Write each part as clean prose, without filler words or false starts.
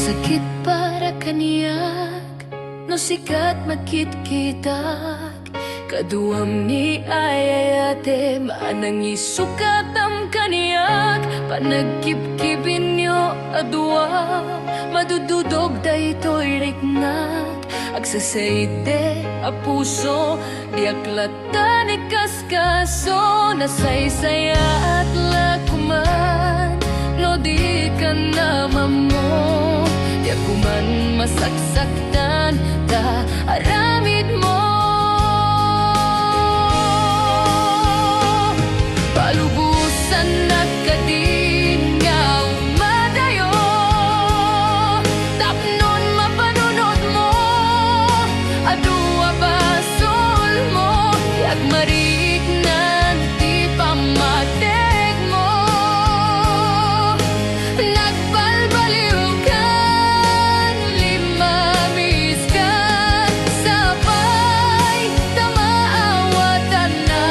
Nasakit para kaniyag, no sikat makit-kitag. Kaduam ni ayayate, manang isukat ang kaniyag. Panagkip-kipin nyo adwa, madududog da ito'y riknag. Agsasaite a puso, di aklatan ikaskaso. Nasaysaya at lakuman, no di ka naman mo. Di ako man masaksaktan, da aramid mo. Palubusan na kadin nga umadayo, tapnon mapanunod mo, adua basol mo, yagmarik na di pamateg mo. Nagbalbaliw ka, limamis ka, sabay tamaawatan na,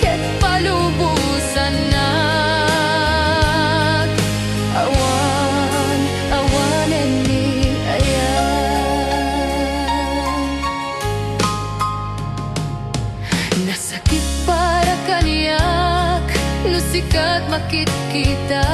ket palubusan na. Awan, awanen ni ayan. Nasakit para kaniyak, no sikat makit kita.